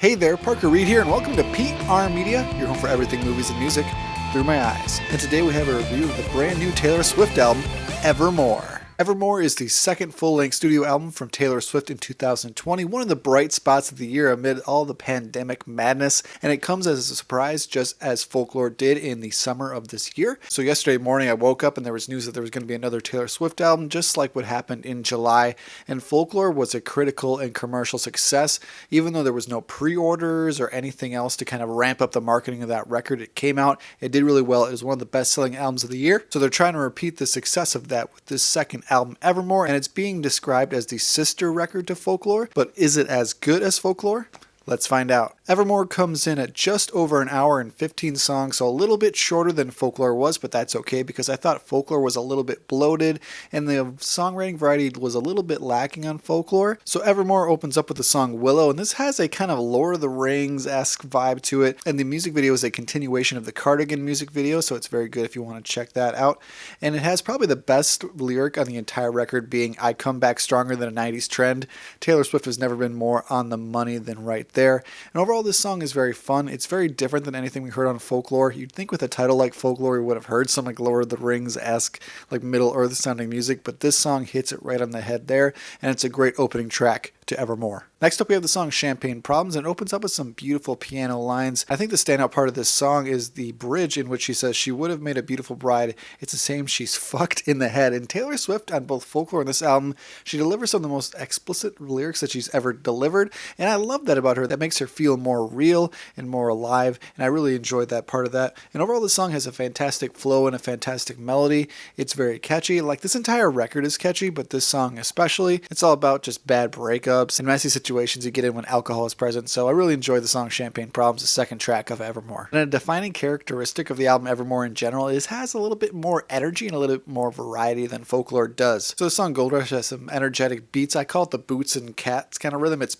Hey there, Parker Reed here, and welcome to PR Media, your home for everything movies and music through my eyes. And today we have a review of the brand new Taylor Swift album, Evermore. Evermore is the second full-length studio album from Taylor Swift in 2020, one of the bright spots of the year amid all the pandemic madness, and it comes as a surprise just as Folklore did in the summer of this year. So yesterday morning I woke up and there was news that there was going to be another Taylor Swift album, just like what happened in July, and Folklore was a critical and commercial success. Even though there was no pre-orders or anything else to kind of ramp up the marketing of that record, it came out, it did really well, it was one of the best-selling albums of the year, so they're trying to repeat the success of that with this second album, Evermore, and it's being described as the sister record to Folklore. But is it as good as Folklore? Let's find out. Evermore comes in at just over an hour and 15 songs, so a little bit shorter than Folklore was, but that's okay because I thought Folklore was a little bit bloated and the songwriting variety was a little bit lacking on Folklore. So Evermore opens up with the song Willow, and this has a kind of Lord of the Rings-esque vibe to it, and the music video is a continuation of the Cardigan music video, so it's very good if you want to check that out. And it has probably the best lyric on the entire record being, "I come back stronger than a 90s trend." Taylor Swift has never been more on the money than right there. And overall, this song is very fun. It's very different than anything we heard on Folklore. You'd think with a title like Folklore, we would have heard some like Lord of the Rings-esque, like Middle Earth sounding music, but this song hits it right on the head there, and it's a great opening track to Evermore. Next up we have the song Champagne Problems, and it opens up with some beautiful piano lines. I think the standout part of this song is the bridge in which she says she would have made a beautiful bride, it's a shame she's fucked in the head. And Taylor Swift on both Folklore and this album, she delivers some of the most explicit lyrics that she's ever delivered, and I love that about her. That makes her feel more real and more alive, and I really enjoyed that part of that. And overall this song has a fantastic flow and a fantastic melody. It's very catchy. Like this entire record is catchy, but this song especially. It's all about just bad breakups and messy situations you get in when alcohol is present, so I really enjoyed the song Champagne Problems, the second track of Evermore. And a defining characteristic of the album Evermore in general is it has a little bit more energy and a little bit more variety than Folklore does. So the song Gold Rush has some energetic beats. I call it the boots and cats kind of rhythm. It's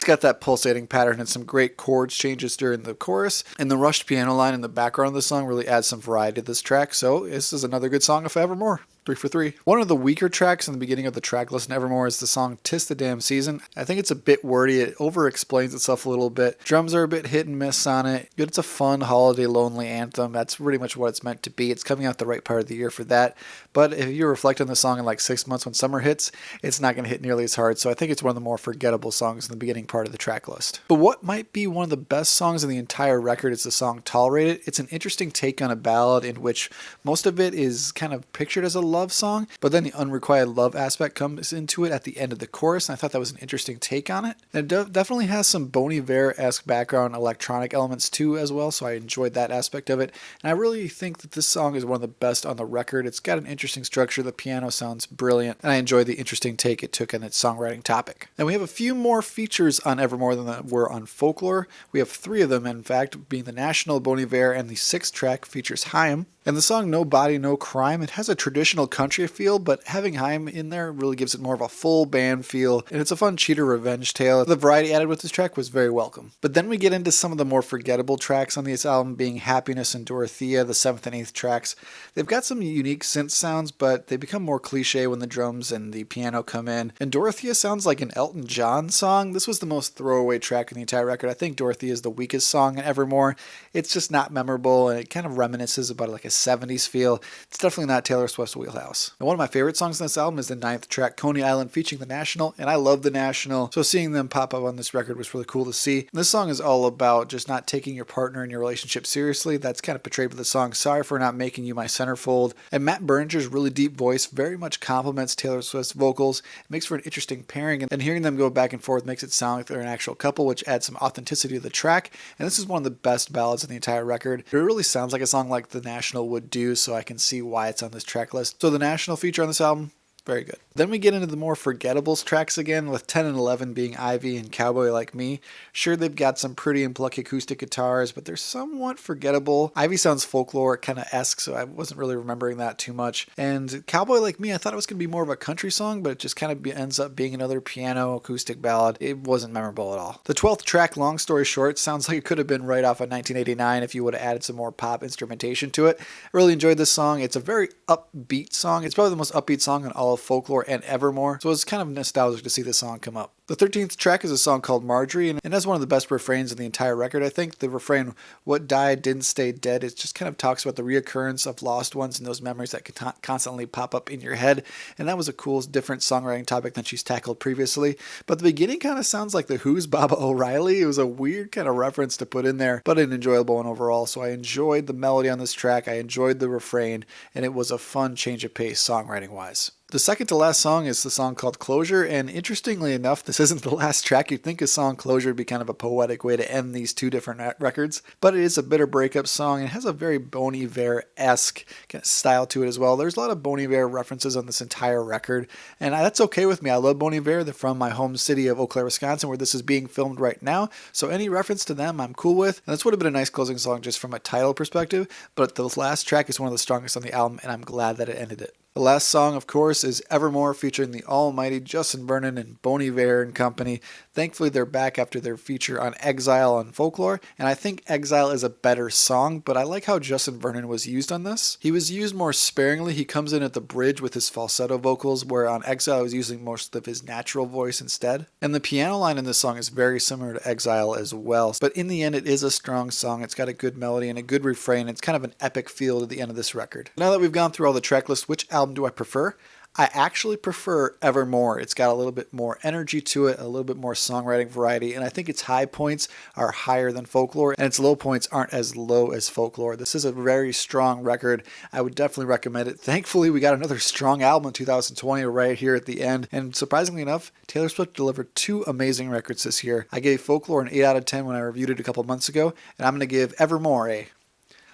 got that pulsating pattern and some great chords changes during the chorus, and the rushed piano line in the background of the song really adds some variety to this track, so this is another good song of Evermore. 3 for 3. One of the weaker tracks in the beginning of the track list in Evermore is the song "'Tis the Damn Season." I think it's a bit wordy, it over-explains itself a little bit. Drums are a bit hit and miss on it, but it's a fun holiday lonely anthem. That's pretty much what it's meant to be. It's coming out the right part of the year for that, but if you reflect on the song in like 6 months when summer hits, it's not going to hit nearly as hard, so I think it's one of the more forgettable songs in the beginning part of the track list. But what might be one of the best songs in the entire record is the song "Tolerate It." It's an interesting take on a ballad in which most of it is kind of pictured as a love song, but then the unrequited love aspect comes into it at the end of the chorus, and I thought that was an interesting take on it. And it definitely has some Bon Iver-esque background electronic elements too as well, so I enjoyed that aspect of it. And I really think that this song is one of the best on the record. It's got an interesting structure, the piano sounds brilliant, and I enjoyed the interesting take it took on its songwriting topic. And we have a few more features on Evermore than that were on Folklore. We have 3 of them, in fact, being the National, Bon Iver, and the 6th track features Haim. And the song "No Body, No Crime," it has a traditional country feel, but having Haim in there really gives it more of a full band feel, and it's a fun cheater revenge tale. The variety added with this track was very welcome. But then we get into some of the more forgettable tracks on this album, being Happiness and Dorothea, the 7th and 8th tracks. They've got some unique synth sounds, but they become more cliche when the drums and the piano come in. And Dorothea sounds like an Elton John song. This was the most throwaway track in the entire record. I think Dorothea is the weakest song in Evermore. It's just not memorable, and it kind of reminisces about like a 70s feel. It's definitely not Taylor Swift's wheelhouse. And one of my favorite songs on this album is the 9th track, Coney Island, featuring The National, and I love The National, so seeing them pop up on this record was really cool to see. And this song is all about just not taking your partner and your relationship seriously. That's kind of portrayed with the song Sorry for Not Making You My Centerfold. And Matt Berninger's really deep voice very much complements Taylor Swift's vocals. It makes for an interesting pairing, and hearing them go back and forth makes it sound like they're an actual couple, which adds some authenticity to the track. And this is one of the best ballads in the entire record. It really sounds like a song like The National would do, so I can see why it's on this track list. So The National feature on this album, very good. Then we get into the more forgettables tracks again, with 10 and 11 being Ivy and Cowboy Like Me. Sure, they've got some pretty and plucky acoustic guitars, but they're somewhat forgettable. Ivy sounds Folklore kind of esque, so I wasn't really remembering that too much. And Cowboy Like Me, I thought it was going to be more of a country song, but it just kind of ends up being another piano acoustic ballad. It wasn't memorable at all. The 12th track, Long Story Short, sounds like it could have been right off of 1989 if you would have added some more pop instrumentation to it. I really enjoyed this song. It's a very upbeat song. It's probably the most upbeat song on all of Folklore and Evermore, so it's kind of nostalgic to see this song come up. The 13th track is a song called Marjorie, and it has one of the best refrains in the entire record. I think the refrain, "What died didn't stay dead," it just kind of talks about the reoccurrence of lost ones and those memories that can constantly pop up in your head. And that was a cool, different songwriting topic than she's tackled previously. But the beginning kind of sounds like The Who's Baba O'Reilly. It was a weird kind of reference to put in there, but an enjoyable one overall. So I enjoyed the melody on this track, I enjoyed the refrain, and it was a fun change of pace songwriting-wise. The second to last song is the song called Closure, and interestingly enough, this isn't the last track. You'd think a song Closure would be kind of a poetic way to end these two different records, but it is a bitter breakup song and has a very Bon Iver-esque kind of style to it as well. There's a lot of Bon Iver references on this entire record, and that's okay with me. I love Bon Iver. They're from my home city of Eau Claire, Wisconsin, where this is being filmed right now, so any reference to them I'm cool with, and this would have been a nice closing song just from a title perspective, but the last track is one of the strongest on the album, and I'm glad that it ended it. The last song, of course, is Evermore, featuring the almighty Justin Vernon and Bon Iver and company. Thankfully, they're back after their feature on Exile on Folklore, and I think Exile is a better song, but I like how Justin Vernon was used on this. He was used more sparingly. He comes in at the bridge with his falsetto vocals, where on Exile he was using most of his natural voice instead. And the piano line in this song is very similar to Exile as well, but in the end it is a strong song. It's got a good melody and a good refrain. It's kind of an epic feel to the end of this record. Now that we've gone through all the track list, which album do I prefer? I actually prefer Evermore. It's got a little bit more energy to it, a little bit more songwriting variety, and I think its high points are higher than Folklore, and its low points aren't as low as Folklore. This is a very strong record. I would definitely recommend it. Thankfully, we got another strong album in 2020 right here at the end, and surprisingly enough, Taylor Swift delivered two amazing records this year. I gave Folklore an 8 out of 10 when I reviewed it a couple months ago, and I'm going to give Evermore a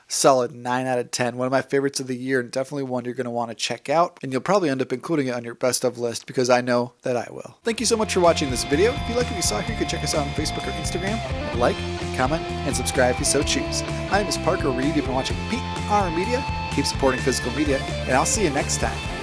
solid 9 out of 10. One of my favorites of the year, and definitely one you're going to want to check out. And you'll probably end up including it on your best of list, because I know that I will. Thank you so much for watching this video. If you like what you saw here, you can check us out on Facebook or Instagram. Like, comment, and subscribe if you so choose. My name is Parker Reed. You've been watching PR Media. Keep supporting physical media, and I'll see you next time.